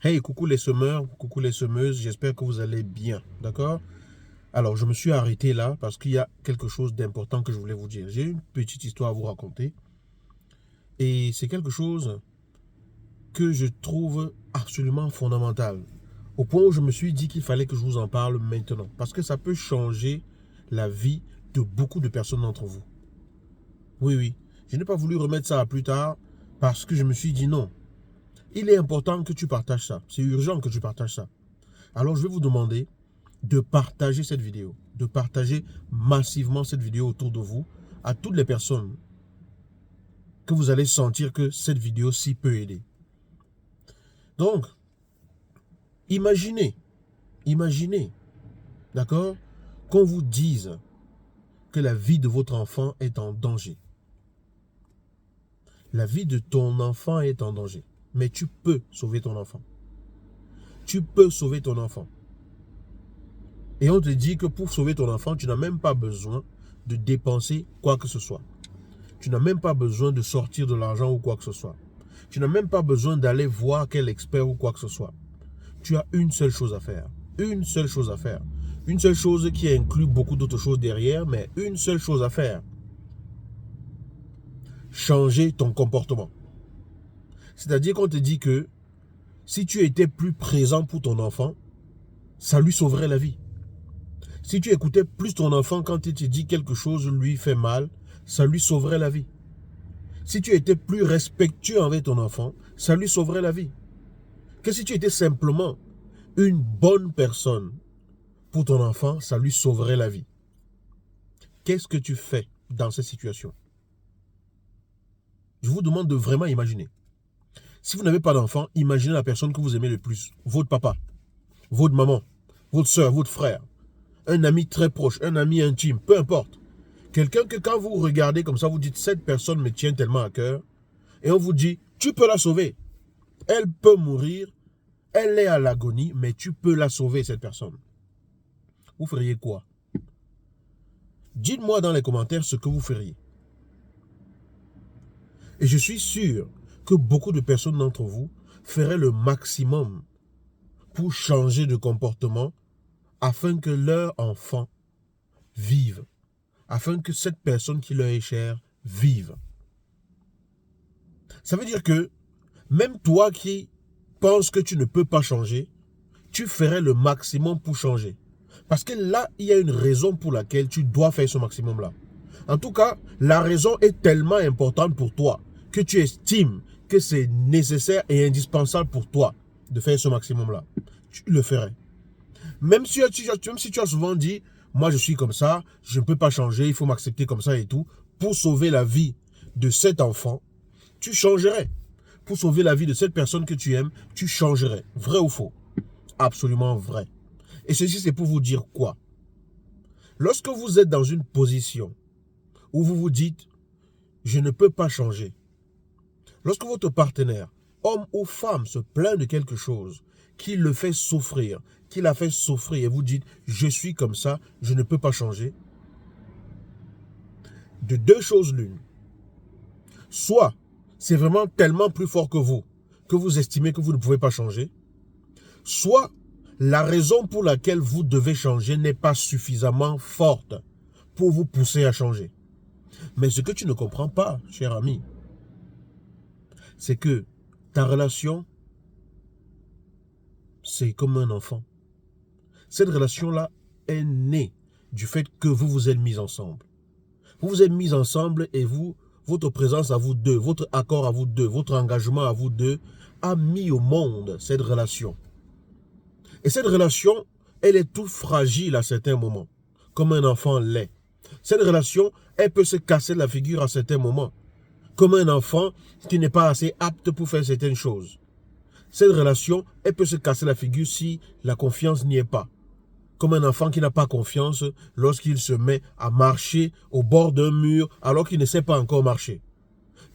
Hey, coucou les semeurs, coucou les semeuses, j'espère que vous allez bien, d'accord? Alors, je me suis arrêté là parce qu'il y a quelque chose d'important que je voulais vous dire. J'ai une petite histoire à vous raconter et c'est quelque chose que je trouve absolument fondamental. Au point où je me suis dit qu'il fallait que je vous en parle maintenant parce que ça peut changer la vie de beaucoup de personnes d'entre vous. Oui, oui, je n'ai pas voulu remettre ça à plus tard parce que je me suis dit non. Il est important que tu partages ça. C'est urgent que tu partages ça. Alors, je vais vous demander de partager cette vidéo, de partager massivement cette vidéo autour de vous à toutes les personnes que vous allez sentir que cette vidéo-ci peut aider. Donc, imaginez, d'accord, qu'on vous dise que la vie de votre enfant est en danger. La vie de ton enfant est en danger. Mais tu peux sauver ton enfant. Tu peux sauver ton enfant. Et on te dit que pour sauver ton enfant, tu n'as même pas besoin de dépenser quoi que ce soit. Tu n'as même pas besoin de sortir de l'argent ou quoi que ce soit. Tu n'as même pas besoin d'aller voir quel expert ou quoi que ce soit. Tu as une seule chose à faire. Une seule chose à faire. Une seule chose qui inclut beaucoup d'autres choses derrière, mais une seule chose à faire. Changer ton comportement. C'est-à-dire qu'on te dit que si tu étais plus présent pour ton enfant, ça lui sauverait la vie. Si tu écoutais plus ton enfant quand il te dit quelque chose lui fait mal, ça lui sauverait la vie. Si tu étais plus respectueux avec ton enfant, ça lui sauverait la vie. Que si tu étais simplement une bonne personne pour ton enfant, ça lui sauverait la vie. Qu'est-ce que tu fais dans cette situation? Je vous demande de vraiment imaginer. Si vous n'avez pas d'enfant, imaginez la personne que vous aimez le plus. Votre papa, votre maman, votre soeur, votre frère, un ami très proche, un ami intime, peu importe. Quelqu'un que quand vous regardez comme ça, vous dites, cette personne me tient tellement à cœur, et on vous dit, tu peux la sauver. Elle peut mourir, elle est à l'agonie, mais tu peux la sauver, cette personne. Vous feriez quoi? Dites-moi dans les commentaires ce que vous feriez. Et je suis sûr que beaucoup de personnes d'entre vous feraient le maximum pour changer de comportement afin que leur enfant vive, afin que cette personne qui leur est chère vive. Ça veut dire que même toi qui penses que tu ne peux pas changer, tu ferais le maximum pour changer. Parce que là, il y a une raison pour laquelle tu dois faire ce maximum-là. En tout cas, la raison est tellement importante pour toi que tu estimes que c'est nécessaire et indispensable pour toi de faire ce maximum-là. Tu le ferais. Même si tu as souvent dit, moi je suis comme ça, je ne peux pas changer, il faut m'accepter comme ça et tout, pour sauver la vie de cet enfant, tu changerais. Pour sauver la vie de cette personne que tu aimes, tu changerais. Vrai ou faux? Absolument vrai. Et ceci, c'est pour vous dire quoi? Lorsque vous êtes dans une position où vous vous dites, je ne peux pas changer. Lorsque votre partenaire, homme ou femme, se plaint de quelque chose qui le fait souffrir, qui l'a fait souffrir, et vous dites, je suis comme ça, je ne peux pas changer. De deux choses l'une. Soit, c'est vraiment tellement plus fort que vous estimez que vous ne pouvez pas changer. Soit, la raison pour laquelle vous devez changer n'est pas suffisamment forte pour vous pousser à changer. Mais ce que tu ne comprends pas, cher ami, c'est que ta relation, c'est comme un enfant. Cette relation-là est née du fait que vous vous êtes mis ensemble. Vous vous êtes mis ensemble et votre présence à vous deux, votre accord à vous deux, votre engagement à vous deux a mis au monde cette relation. Et cette relation, elle est toute fragile à certains moments, comme un enfant l'est. Cette relation, elle peut se casser la figure à certains moments, comme un enfant qui n'est pas assez apte pour faire certaines choses. Cette relation, elle peut se casser la figure si la confiance n'y est pas. Comme un enfant qui n'a pas confiance lorsqu'il se met à marcher au bord d'un mur alors qu'il ne sait pas encore marcher.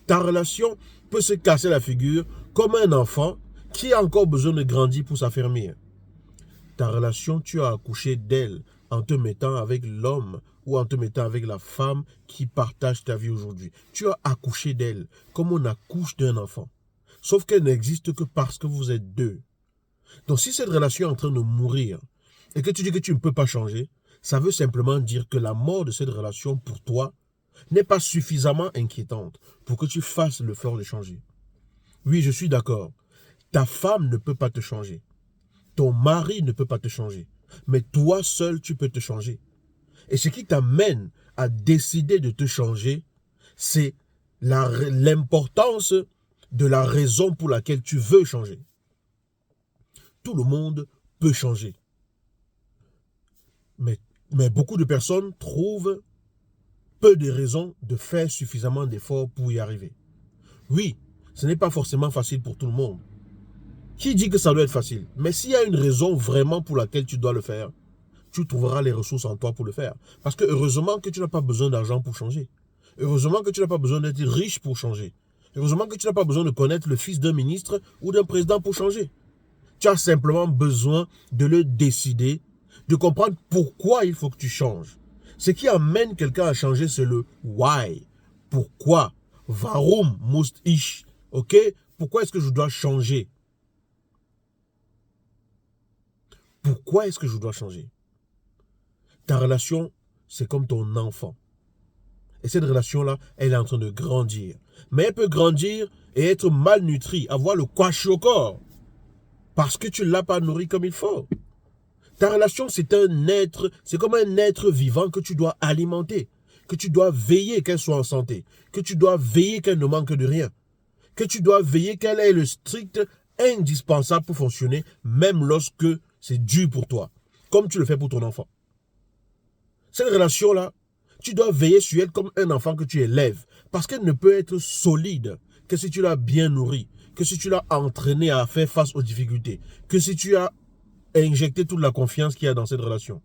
Ta relation peut se casser la figure comme un enfant qui a encore besoin de grandir pour s'affermir. Ta relation, tu as accouché d'elle en te mettant avec l'homme ou en te mettant avec la femme qui partage ta vie aujourd'hui. Tu as accouché d'elle comme on accouche d'un enfant. Sauf qu'elle n'existe que parce que vous êtes deux. Donc si cette relation est en train de mourir et que tu dis que tu ne peux pas changer, ça veut simplement dire que la mort de cette relation pour toi n'est pas suffisamment inquiétante pour que tu fasses l'effort de changer. Oui, je suis d'accord. Ta femme ne peut pas te changer. Ton mari ne peut pas te changer. Mais toi seul, tu peux te changer. Et ce qui t'amène à décider de te changer, c'est l'importance de la raison pour laquelle tu veux changer. Tout le monde peut changer. Mais beaucoup de personnes trouvent peu de raisons de faire suffisamment d'efforts pour y arriver. Oui, ce n'est pas forcément facile pour tout le monde. Qui dit que ça doit être facile? Mais s'il y a une raison vraiment pour laquelle tu dois le faire, tu trouveras les ressources en toi pour le faire. Parce que heureusement que tu n'as pas besoin d'argent pour changer. Heureusement que tu n'as pas besoin d'être riche pour changer. Heureusement que tu n'as pas besoin de connaître le fils d'un ministre ou d'un président pour changer. Tu as simplement besoin de le décider, de comprendre pourquoi il faut que tu changes. Ce qui amène quelqu'un à changer, c'est le why. Pourquoi? Warum muss ich? Ok? Pourquoi est-ce que je dois changer? Pourquoi est-ce que je dois changer? Ta relation, c'est comme ton enfant. Et cette relation-là, elle est en train de grandir. Mais elle peut grandir et être malnutrie, avoir le kwashiorkor, parce que tu ne l'as pas nourri comme il faut. Ta relation, c'est comme un être vivant que tu dois alimenter, que tu dois veiller qu'elle soit en santé, que tu dois veiller qu'elle ne manque de rien, que tu dois veiller qu'elle ait le strict indispensable pour fonctionner, même lorsque c'est dur pour toi, comme tu le fais pour ton enfant. Cette relation-là, tu dois veiller sur elle comme un enfant que tu élèves, parce qu'elle ne peut être solide que si tu l'as bien nourri, que si tu l'as entraîné à faire face aux difficultés, que si tu as injecté toute la confiance qu'il y a dans cette relation.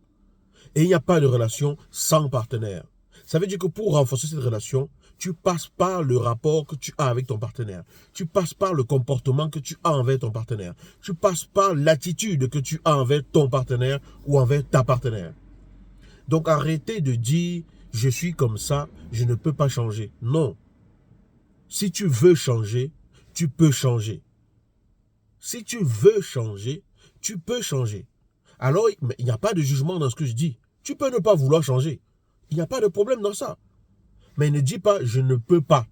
Et il n'y a pas de relation sans partenaire. Ça veut dire que pour renforcer cette relation, tu passes par le rapport que tu as avec ton partenaire. Tu passes par le comportement que tu as envers ton partenaire. Tu passes par l'attitude que tu as envers ton partenaire ou envers ta partenaire. Donc arrêtez de dire « je suis comme ça, je ne peux pas changer ». Non. Si tu veux changer, tu peux changer. Si tu veux changer, tu peux changer. Alors, il n'y a pas de jugement dans ce que je dis. Tu peux ne pas vouloir changer. Il n'y a pas de problème dans ça. Mais ne dis pas « je ne peux pas ».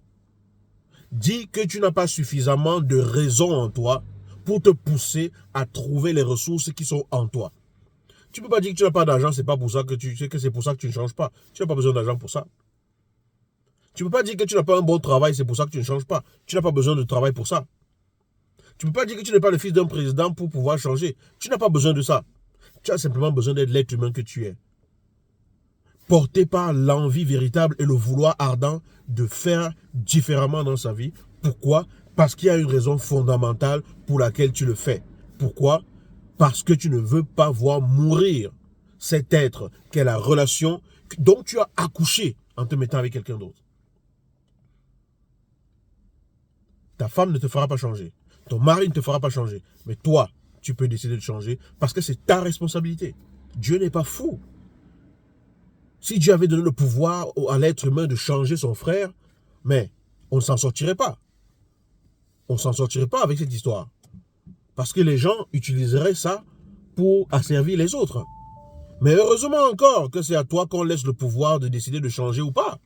Dis que tu n'as pas suffisamment de raison en toi pour te pousser à trouver les ressources qui sont en toi. Tu ne peux pas dire que tu n'as pas d'argent, c'est pas pour ça que c'est pour ça que tu ne changes pas. Tu n'as pas besoin d'argent pour ça. Tu ne peux pas dire que tu n'as pas un bon travail, c'est pour ça que tu ne changes pas. Tu n'as pas besoin de travail pour ça. Tu ne peux pas dire que tu n'es pas le fils d'un président pour pouvoir changer. Tu n'as pas besoin de ça. Tu as simplement besoin d'être l'être humain que tu es. Porté par l'envie véritable et le vouloir ardent de faire différemment dans sa vie. Pourquoi? Parce qu'il y a une raison fondamentale pour laquelle tu le fais. Pourquoi? Parce que tu ne veux pas voir mourir cet être qu'est la relation dont tu as accouché en te mettant avec quelqu'un d'autre. Ta femme ne te fera pas changer. Ton mari ne te fera pas changer. Mais toi, tu peux décider de changer parce que c'est ta responsabilité. Dieu n'est pas fou. Si Dieu avait donné le pouvoir à l'être humain de changer son frère, mais on ne s'en sortirait pas. On ne s'en sortirait pas avec cette histoire. Parce que les gens utiliseraient ça pour asservir les autres. Mais heureusement encore que c'est à toi qu'on laisse le pouvoir de décider de changer ou pas.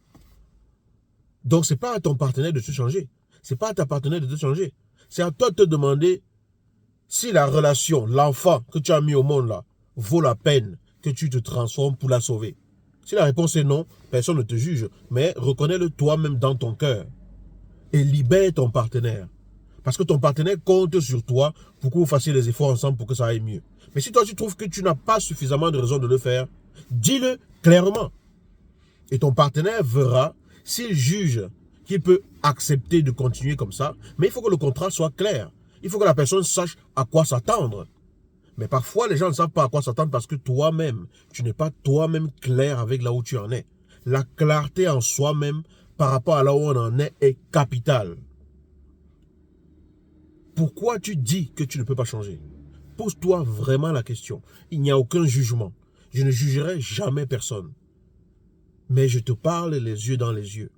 Donc ce n'est pas à ton partenaire de te changer. Ce n'est pas à ta partenaire de te changer. C'est à toi de te demander si la relation, l'enfant que tu as mis au monde là, vaut la peine que tu te transformes pour la sauver. Si la réponse est non, personne ne te juge. Mais reconnais-le toi-même dans ton cœur. Et libère ton partenaire. Parce que ton partenaire compte sur toi pour que vous fassiez les efforts ensemble pour que ça aille mieux. Mais si toi tu trouves que tu n'as pas suffisamment de raison de le faire, dis-le clairement. Et ton partenaire verra s'il juge qu'il peut accepter de continuer comme ça. Mais il faut que le contrat soit clair. Il faut que la personne sache à quoi s'attendre. Mais parfois, les gens ne savent pas à quoi s'attendre parce que toi-même, tu n'es pas toi-même clair avec là où tu en es. La clarté en soi-même par rapport à là où on en est capitale. Pourquoi tu dis que tu ne peux pas changer? Pose-toi vraiment la question. Il n'y a aucun jugement. Je ne jugerai jamais personne. Mais je te parle les yeux dans les yeux.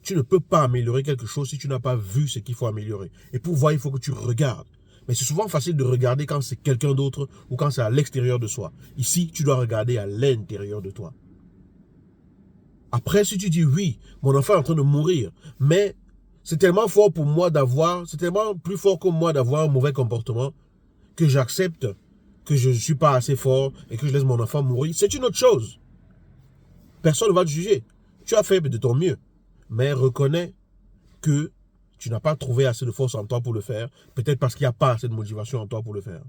Tu ne peux pas améliorer quelque chose si tu n'as pas vu ce qu'il faut améliorer. Et pour voir, il faut que tu regardes. Mais c'est souvent facile de regarder quand c'est quelqu'un d'autre ou quand c'est à l'extérieur de soi. Ici, tu dois regarder à l'intérieur de toi. Après, si tu dis oui, mon enfant est en train de mourir, mais c'est tellement fort pour moi c'est tellement plus fort que moi d'avoir un mauvais comportement que j'accepte que je ne suis pas assez fort et que je laisse mon enfant mourir, c'est une autre chose. Personne ne va te juger. Tu as fait de ton mieux, mais reconnais que tu n'as pas trouvé assez de force en toi pour le faire, peut-être parce qu'il n'y a pas assez de motivation en toi pour le faire.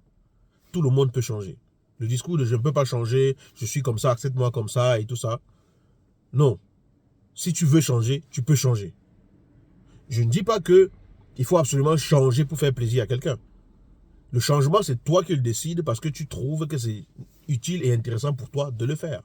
Tout le monde peut changer. Le discours de je ne peux pas changer, je suis comme ça, accepte-moi comme ça et tout ça. Non. Si tu veux changer, tu peux changer. Je ne dis pas que il faut absolument changer pour faire plaisir à quelqu'un. Le changement, c'est toi qui le décides parce que tu trouves que c'est utile et intéressant pour toi de le faire.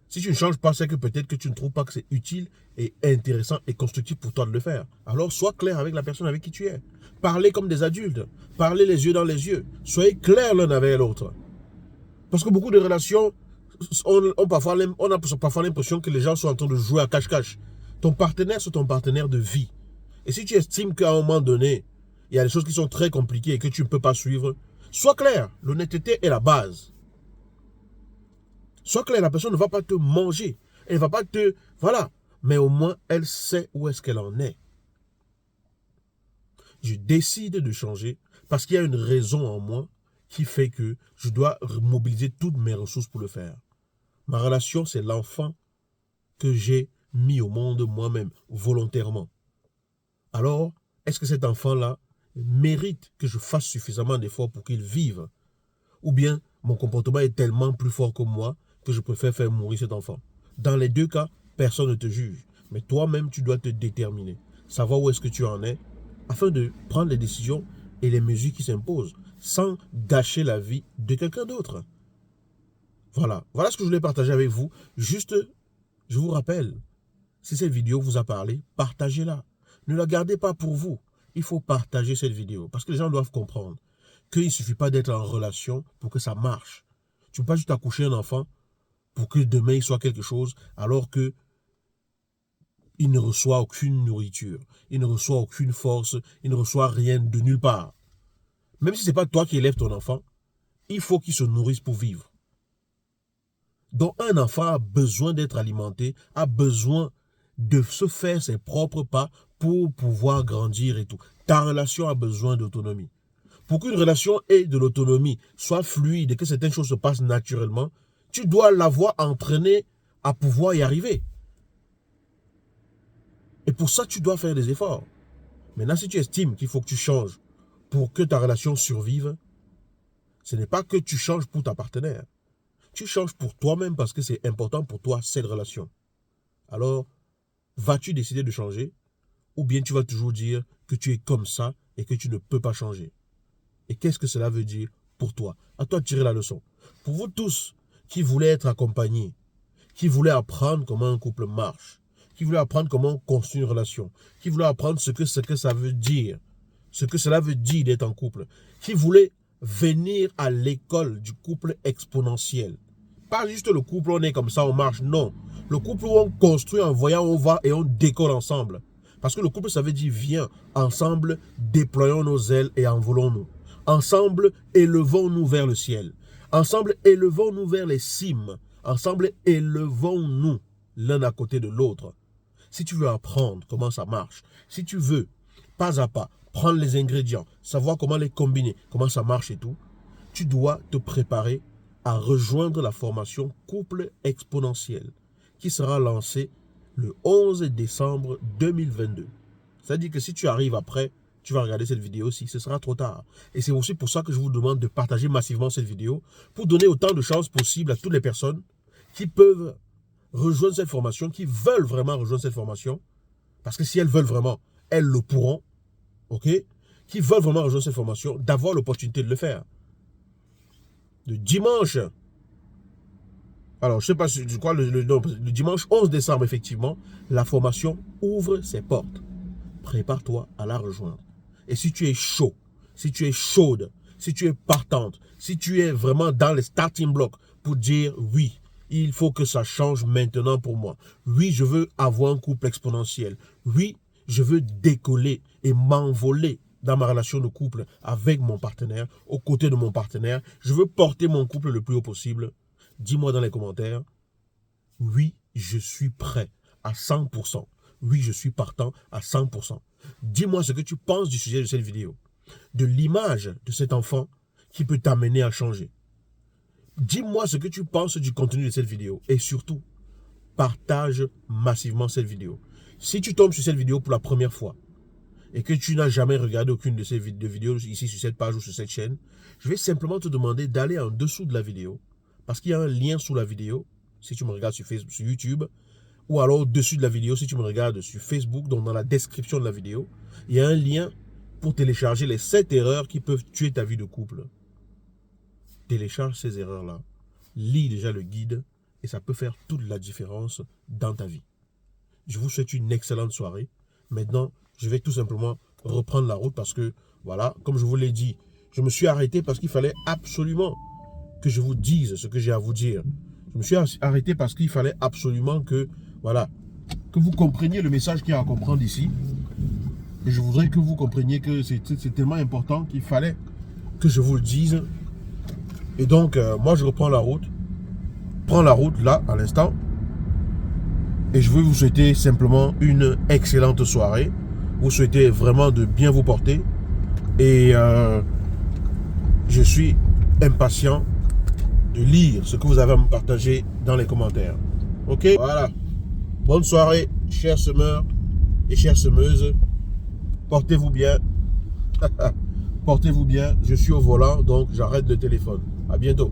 Si tu ne changes pas, c'est que peut-être que tu ne trouves pas que c'est utile et intéressant et constructif pour toi de le faire. Alors, sois clair avec la personne avec qui tu es. Parlez comme des adultes. Parlez les yeux dans les yeux. Soyez clairs l'un avec l'autre. Parce que beaucoup de relations, on a parfois l'impression que les gens sont en train de jouer à cache-cache. Ton partenaire, c'est ton partenaire de vie. Et si tu estimes qu'à un moment donné, il y a des choses qui sont très compliquées et que tu ne peux pas suivre, sois clair. L'honnêteté est la base. Sois clair, la personne ne va pas te manger. Elle ne va pas te... Voilà. Mais au moins, elle sait où est-ce qu'elle en est. Je décide de changer parce qu'il y a une raison en moi qui fait que je dois mobiliser toutes mes ressources pour le faire. Ma relation, c'est l'enfant que j'ai mis au monde moi-même, volontairement. Alors, est-ce que cet enfant-là mérite que je fasse suffisamment d'efforts pour qu'il vive? Ou bien, mon comportement est tellement plus fort que moi que je préfère faire mourir cet enfant? Dans les deux cas, personne ne te juge. Mais toi-même, tu dois te déterminer, savoir où est-ce que tu en es, afin de prendre les décisions et les mesures qui s'imposent, sans gâcher la vie de quelqu'un d'autre. Voilà ce que je voulais partager avec vous. Juste, je vous rappelle, si cette vidéo vous a parlé, partagez-la. Ne la gardez pas pour vous. Il faut partager cette vidéo, parce que les gens doivent comprendre qu'il ne suffit pas d'être en relation pour que ça marche. Tu ne peux pas juste accoucher un enfant pour que demain il soit quelque chose, alors que il ne reçoit aucune nourriture, il ne reçoit aucune force, il ne reçoit rien de nulle part. Même si ce n'est pas toi qui élèves ton enfant, il faut qu'il se nourrisse pour vivre. Donc un enfant a besoin d'être alimenté, a besoin de se faire ses propres pas pour pouvoir grandir et tout. Ta relation a besoin d'autonomie. Pour qu'une relation ait de l'autonomie, soit fluide et que certaines choses se passent naturellement, tu dois l'avoir entraîné à pouvoir y arriver. Et pour ça, tu dois faire des efforts. Maintenant, si tu estimes qu'il faut que tu changes pour que ta relation survive, ce n'est pas que tu changes pour ta partenaire. Tu changes pour toi-même parce que c'est important pour toi, cette relation. Alors, vas-tu décider de changer ou bien tu vas toujours dire que tu es comme ça et que tu ne peux pas changer? Et qu'est-ce que cela veut dire pour toi? À toi de tirer la leçon. Pour vous tous qui voulez être accompagnés, qui voulez apprendre comment un couple marche, qui voulez apprendre comment on construit une relation, qui voulez apprendre ce que ça veut dire, ce que cela veut dire d'être en couple, qui voulez venir à l'école du couple exponentiel. Pas juste le couple, on est comme ça, on marche, non. Le couple où on construit en voyant où on va et on décolle ensemble. Parce que le couple, ça veut dire viens, ensemble, déployons nos ailes et envolons-nous. Ensemble, élevons-nous vers le ciel. Ensemble, élevons-nous vers les cimes. Ensemble, élevons-nous l'un à côté de l'autre. Si tu veux apprendre comment ça marche, si tu veux, pas à pas, prendre les ingrédients, savoir comment les combiner, comment ça marche et tout, tu dois te préparer à rejoindre la formation Couple Exponentiel qui sera lancée le 11 décembre 2022. C'est-à-dire que si tu arrives après, tu vas regarder cette vidéo aussi, ce sera trop tard. Et c'est aussi pour ça que je vous demande de partager massivement cette vidéo pour donner autant de chances possibles à toutes les personnes qui peuvent rejoindre cette formation, qui veulent vraiment rejoindre cette formation, parce que si elles veulent vraiment, elles le pourront, ok? Qui veulent vraiment rejoindre cette formation, d'avoir l'opportunité de le faire. Le dimanche, alors je sais pas, je crois le dimanche 11 décembre, effectivement, la formation ouvre ses portes. Prépare-toi à la rejoindre. Et si tu es chaud, si tu es chaude, si tu es partante, si tu es vraiment dans les starting blocks pour dire oui, il faut que ça change maintenant pour moi. Oui, je veux avoir un couple exponentiel. Oui, je veux décoller et m'envoler dans ma relation de couple avec mon partenaire, aux côtés de mon partenaire. Je veux porter mon couple le plus haut possible. Dis-moi dans les commentaires, oui, je suis prêt à 100%. Oui, je suis partant à 100%. Dis-moi ce que tu penses du sujet de cette vidéo, de l'image de cet enfant qui peut t'amener à changer. Dis-moi ce que tu penses du contenu de cette vidéo et surtout, partage massivement cette vidéo. Si tu tombes sur cette vidéo pour la première fois et que tu n'as jamais regardé aucune de ces vidéos ici sur cette page ou sur cette chaîne, je vais simplement te demander d'aller en dessous de la vidéo parce qu'il y a un lien sous la vidéo si tu me regardes sur Facebook, sur YouTube, ou alors au-dessus de la vidéo si tu me regardes sur Facebook, donc dans la description de la vidéo, il y a un lien pour télécharger les 7 erreurs qui peuvent tuer ta vie de couple. Télécharge ces erreurs-là, lis déjà le guide et ça peut faire toute la différence dans ta vie. Je vous souhaite une excellente soirée. Maintenant, je vais tout simplement reprendre la route parce que, voilà, comme je vous l'ai dit, je me suis arrêté parce qu'il fallait absolument que je vous dise ce que j'ai à vous dire. Je me suis arrêté parce qu'il fallait absolument que, voilà, que vous compreniez le message qu'il y a à comprendre ici. Et je voudrais que vous compreniez que c'est tellement important qu'il fallait que je vous le dise. Et donc, moi, je reprends la route. Prends la route, là, à l'instant. Et je veux vous souhaiter simplement une excellente soirée. Vous souhaitez vraiment de bien vous porter. Et je suis impatient de lire ce que vous avez à me partager dans les commentaires. Ok? Voilà. Bonne soirée, chers semeurs et chères semeuses. Portez-vous bien. Portez-vous bien. Je suis au volant, donc j'arrête le téléphone. À bientôt.